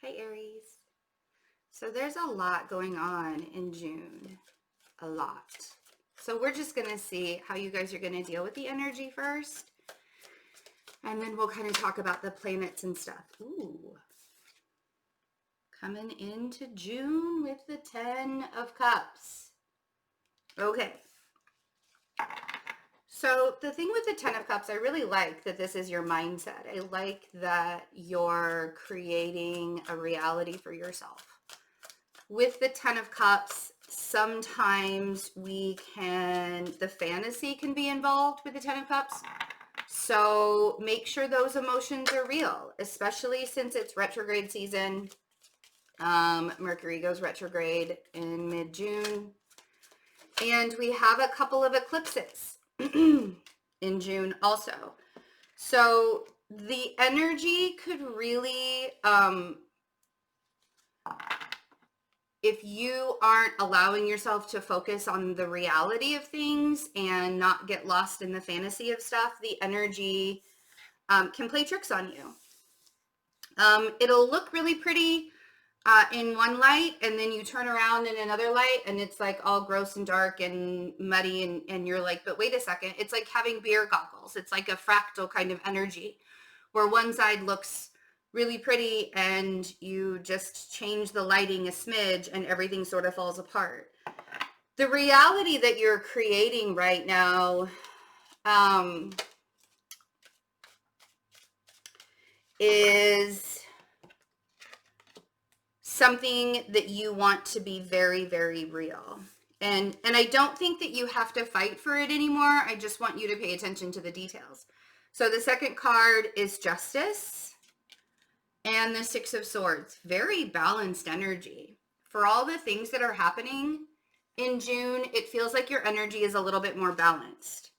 Hi, Aries. So there's a lot going on in June. A lot. So we're just going to see how you guys are going to deal with the energy first. And then we'll kind of talk about the planets and stuff. Ooh. Coming into June with the 10 of Cups. Okay. So the thing with the 10 of Cups, I really like that this is your mindset. I like that you're creating a reality for yourself. With the 10 of Cups, sometimes the fantasy can be involved with the 10 of Cups. So make sure those emotions are real, especially since it's retrograde season. Mercury goes retrograde in mid-June. And we have a couple of eclipses in June also. So the energy could really, if you aren't allowing yourself to focus on the reality of things and not get lost in the fantasy of stuff, the energy can play tricks on you. It'll look really pretty in one light, and then you turn around in another light and it's like all gross and dark and muddy, and you're like, but wait a second, it's like having beer goggles. It's like a fractal kind of energy where one side looks really pretty and you just change the lighting a smidge and everything sort of falls apart. The reality that you're creating right now is something that you want to be very, very real. And I don't think that you have to fight for it anymore. I just want you to pay attention to the details. So the second card is Justice. And the Six of Swords, very balanced energy. For all the things that are happening in June, it feels like your energy is a little bit more balanced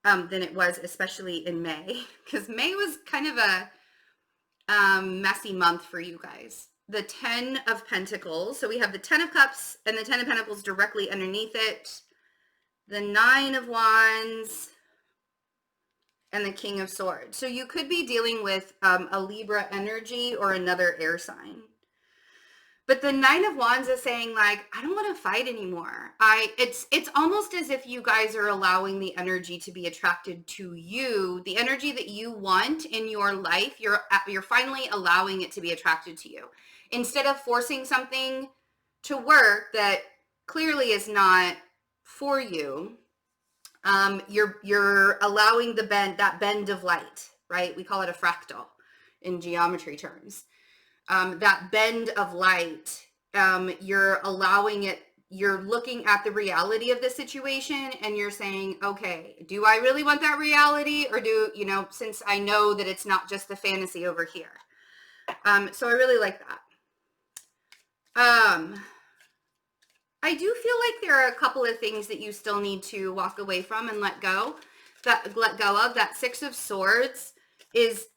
than it was, especially in May. Because May was kind of a messy month for you guys. The 10 of Pentacles. So we have the 10 of Cups and the 10 of Pentacles directly underneath it. The 9 of Wands. And the King of Swords. So you could be dealing with a Libra energy or another air sign. But the 9 of Wands is saying, like, I don't want to fight anymore. It's almost as if you guys are allowing the energy to be attracted to you. The energy that you want in your life, you're finally allowing it to be attracted to you. Instead of forcing something to work that clearly is not for you. You're allowing that bend of light, right? We call it a fractal in geometry terms. That bend of light, you're allowing it, you're looking at the reality of the situation and you're saying, okay, do I really want that reality? Or since I know that it's not just the fantasy over here. So I really like that. I do feel like there are a couple of things that you still need to walk away from and let go of. That Six of Swords is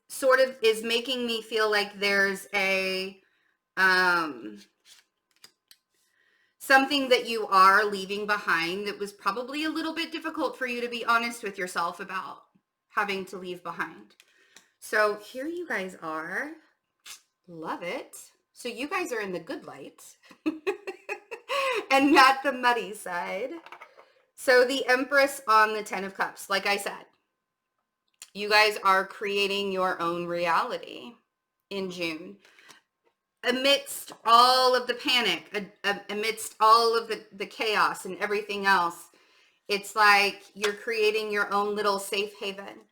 making me feel like there's a something that you are leaving behind that was probably a little bit difficult for you to be honest with yourself about having to leave behind. So here you guys are. Love it. So you guys are in the good light. And not the muddy side. So the Empress on the 10 of Cups, like I said, you guys are creating your own reality in June. Amidst all of the panic, amidst all of the chaos and everything else, it's like you're creating your own little safe haven.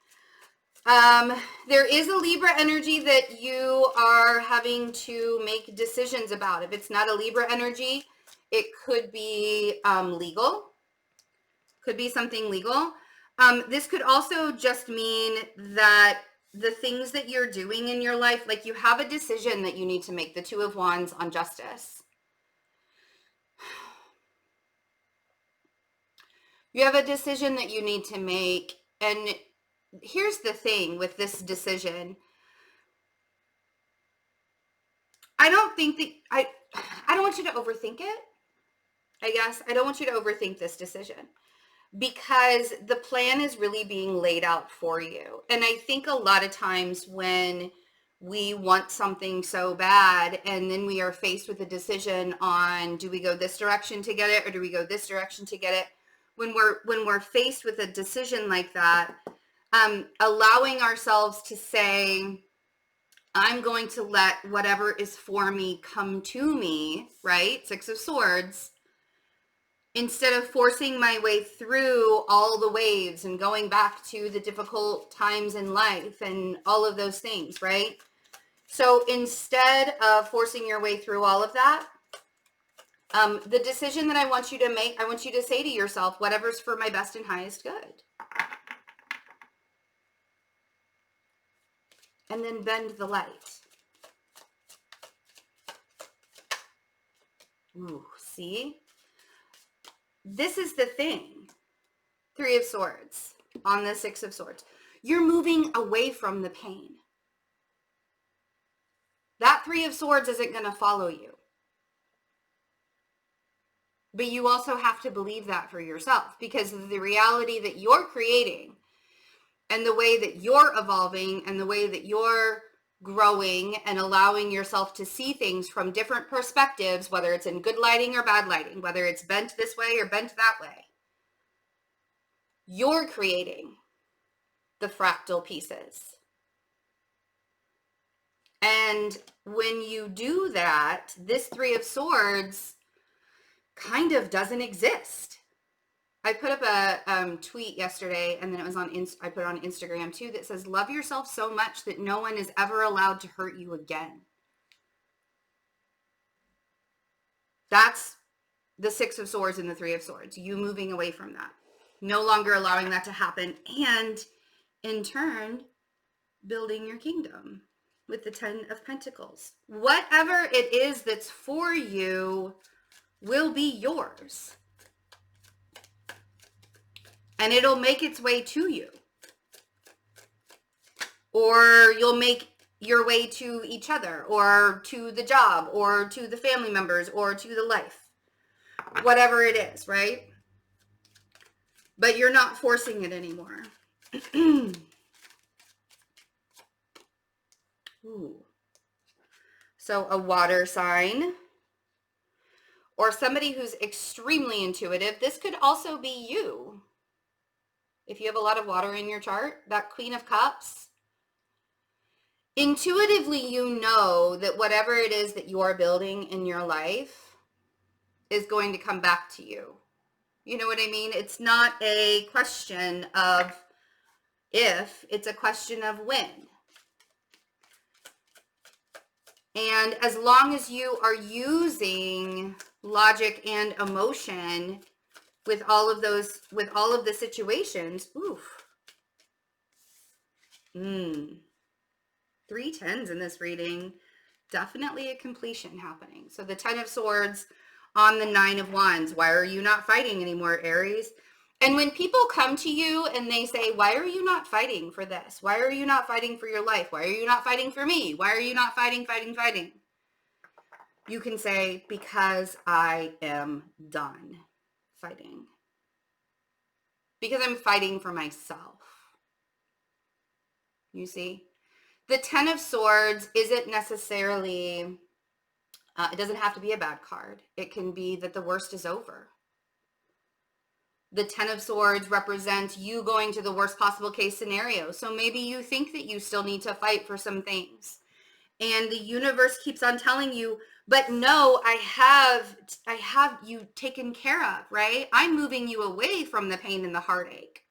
There is a Libra energy that you are having to make decisions about. If it's not a Libra energy, it could be legal, could be something legal. This could also just mean that the things that you're doing in your life, like you have a decision that you need to make, the Two of Wands on Justice. You have a decision that you need to make, and here's the thing with this decision. I don't want you to overthink it. I guess I don't want you to overthink this decision because the plan is really being laid out for you. And I think a lot of times when we want something so bad, and then we are faced with a decision on, do we go this direction to get it, or do we go this direction to get it? When we're faced with a decision like that, allowing ourselves to say, I'm going to let whatever is for me come to me, right? Six of Swords, instead of forcing my way through all the waves and going back to the difficult times in life and all of those things, right? So instead of forcing your way through all of that, the decision that I want you to make, I want you to say to yourself, whatever's for my best and highest good. And then bend the light. Ooh, see? This is the thing. Three of Swords on the Six of Swords. You're moving away from the pain. That Three of Swords isn't going to follow you. But you also have to believe that for yourself, because the reality that you're creating and the way that you're evolving and the way that you're growing and allowing yourself to see things from different perspectives, whether it's in good lighting or bad lighting, whether it's bent this way or bent that way, you're creating the fractal pieces. And when you do that, this Three of Swords kind of doesn't exist. I put up a tweet yesterday, and then it was I put it on Instagram too, that says, love yourself so much that no one is ever allowed to hurt you again. That's the Six of Swords and the Three of Swords. You moving away from that. No longer allowing that to happen. And in turn, building your kingdom with the Ten of Pentacles. Whatever it is that's for you will be yours. And it'll make its way to you. Or you'll make your way to each other, or to the job, or to the family members, or to the life. Whatever it is, right? But you're not forcing it anymore. Ooh. So a water sign, or somebody who's extremely intuitive. This could also be you. If you have a lot of water in your chart, that Queen of Cups, intuitively you know that whatever it is that you're building in your life is going to come back to you. You know what I mean? It's not a question of if, it's a question of when. And as long as you are using logic and emotion with all of those, with all of the situations, oof. 3 10s in this reading. Definitely a completion happening. So the Ten of Swords on the Nine of Wands. Why are you not fighting anymore, Aries? And when people come to you and they say, why are you not fighting for this? Why are you not fighting for your life? Why are you not fighting for me? Why are you not fighting? You can say, because I am done fighting. Because I'm fighting for myself. You see? The Ten of Swords isn't necessarily, it doesn't have to be a bad card. It can be that the worst is over. The Ten of Swords represents you going to the worst possible case scenario. So maybe you think that you still need to fight for some things. And the universe keeps on telling you, but no, I have you taken care of, right? I'm moving you away from the pain and the heartache.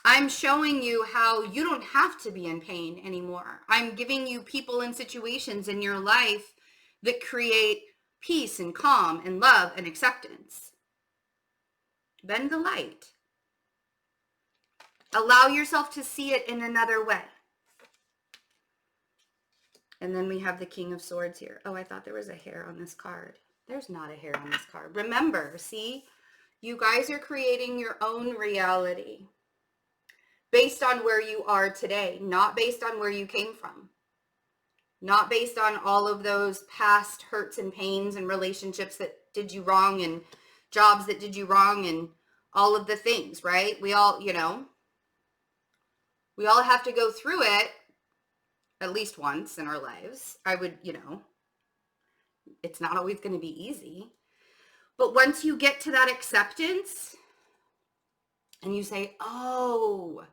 I'm showing you how you don't have to be in pain anymore. I'm giving you people and situations in your life that create peace and calm and love and acceptance. Bend the light. Allow yourself to see it in another way. And then we have the King of Swords here. Oh, I thought there was a hair on this card. There's not a hair on this card. Remember, see, you guys are creating your own reality based on where you are today, not based on where you came from. Not based on all of those past hurts and pains and relationships that did you wrong and jobs that did you wrong and all of the things, right? We all, we all have to go through it. at least once in our lives. I would, it's not always going to be easy. But once you get to that acceptance and you say, oh,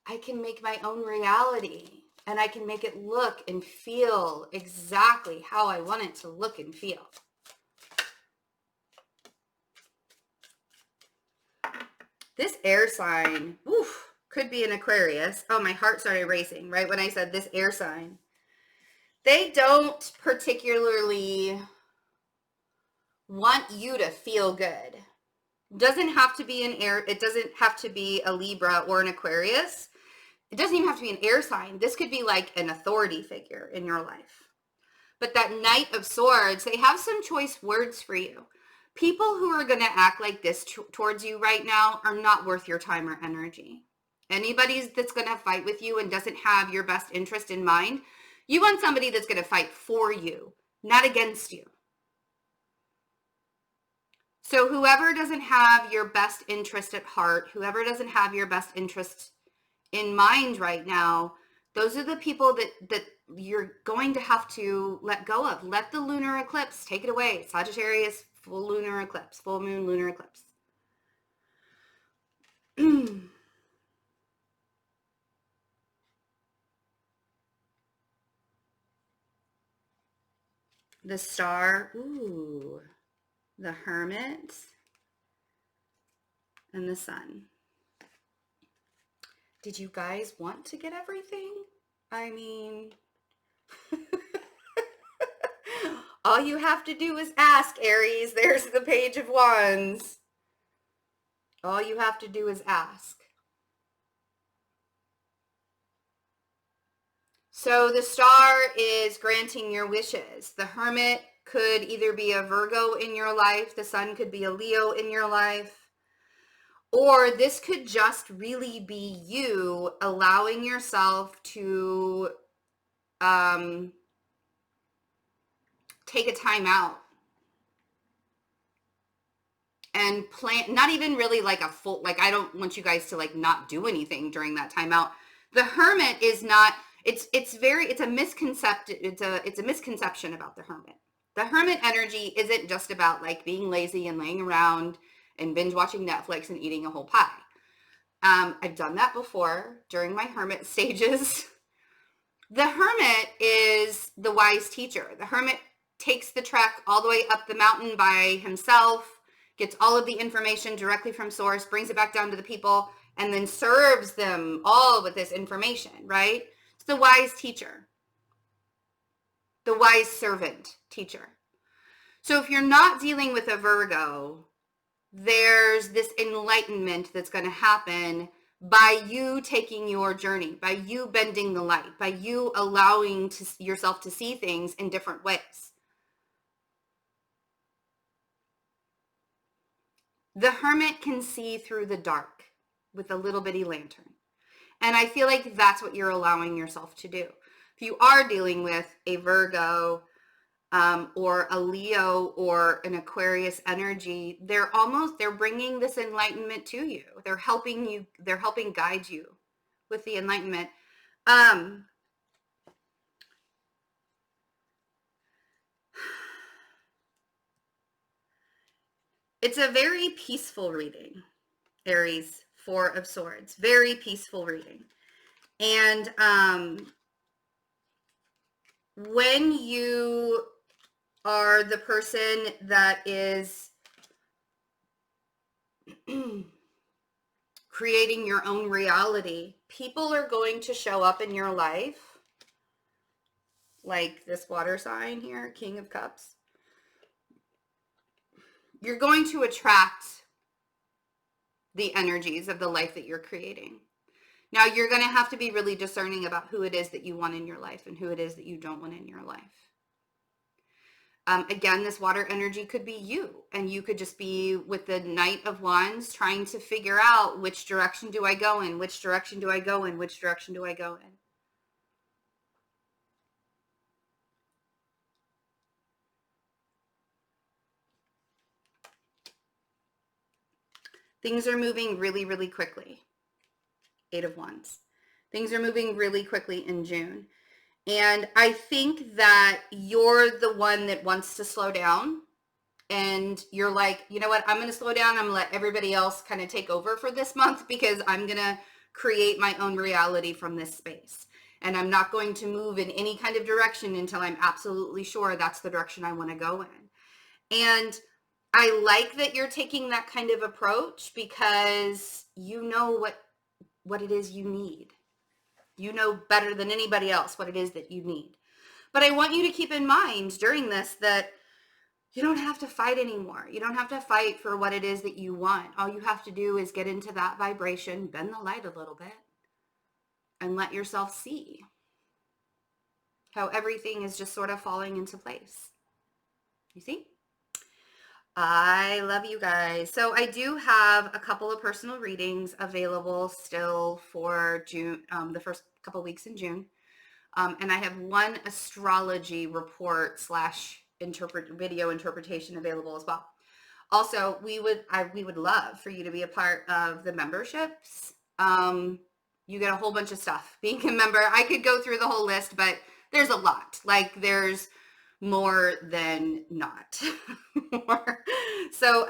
I can make my own reality and I can make it look and feel exactly how I want it to look and feel. This air sign, could be an Aquarius. Oh, my heart started racing right when I said this air sign. They don't particularly want you to feel good. It doesn't have to be an air. It doesn't have to be a Libra or an Aquarius. It doesn't even have to be an air sign. This could be like an authority figure in your life. But that Knight of Swords, they have some choice words for you. People who are going to act like this towards you right now are not worth your time or energy. Anybody that's going to fight with you and doesn't have your best interest in mind, you want somebody that's going to fight for you, not against you. So whoever doesn't have your best interest at heart, whoever doesn't have your best interest in mind right now, those are the people that you're going to have to let go of. Let the lunar eclipse take it away. Sagittarius, full lunar eclipse, full moon lunar eclipse. The Star, the Hermit, and the Sun. Did you guys want to get everything? I mean, all you have to do is ask, Aries. There's the Page of Wands. All you have to do is ask. So the Star is granting your wishes. The Hermit could either be a Virgo in your life. The Sun could be a Leo in your life. Or this could just really be you allowing yourself to take a time out and plan, not even really like a full, like I don't want you guys to like not do anything during that time out. The Hermit is not, it's a misconception about the Hermit. The Hermit energy isn't just about like being lazy and laying around and binge watching Netflix and eating a whole pie. I've done that before during my Hermit stages. The Hermit is the wise teacher. The Hermit takes the trek all the way up the mountain by himself, gets all of the information directly from source, brings it back down to the people, and then serves them all with this information, right? It's the wise teacher, the wise servant teacher. So if you're not dealing with a Virgo, there's this enlightenment that's going to happen by you taking your journey, by you bending the light, by you allowing yourself to see things in different ways. The Hermit can see through the dark with a little bitty lantern. And I feel like that's what you're allowing yourself to do. If you are dealing with a Virgo or a Leo or an Aquarius energy, they're bringing this enlightenment to you. They're helping guide you with the enlightenment. It's a very peaceful reading, Aries, Four of Swords. Very peaceful reading. And when you are the person that is creating your own reality, people are going to show up in your life, like this water sign here, King of Cups. You're going to attract the energies of the life that you're creating. Now, you're going to have to be really discerning about who it is that you want in your life and who it is that you don't want in your life. Again, this water energy could be you, and you could just be with the Knight of Wands trying to figure out which direction do I go in, which direction do I go in, which direction do I go in. Things are moving really, really quickly. Eight of Wands. Things are moving really quickly in June. And I think that you're the one that wants to slow down. And you're like, you know what? I'm going to slow down. I'm going to let everybody else kind of take over for this month because I'm going to create my own reality from this space. And I'm not going to move in any kind of direction until I'm absolutely sure that's the direction I want to go in. And I like that you're taking that kind of approach because you know what it is you need. You know better than anybody else what it is that you need. But I want you to keep in mind during this that you don't have to fight anymore. You don't have to fight for what it is that you want. All you have to do is get into that vibration, bend the light a little bit, and let yourself see how everything is just sort of falling into place. You see? I love you guys. So I do have a couple of personal readings available still for June, the first couple weeks in June. And I have one astrology report slash video interpretation available as well. Also, we would love for you to be a part of the memberships. You get a whole bunch of stuff being a member. I could go through the whole list, but there's a lot. Like there's more than not. So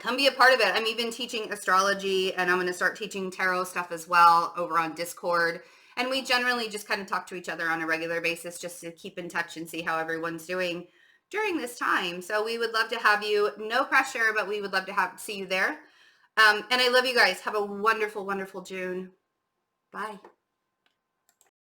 come be a part of it. I'm even teaching astrology, and I'm going to start teaching tarot stuff as well over on Discord. And we generally just kind of talk to each other on a regular basis just to keep in touch and see how everyone's doing during this time. So we would love to have you. No pressure, but we would love to see you there. And I love you guys. Have a wonderful, wonderful June. Bye.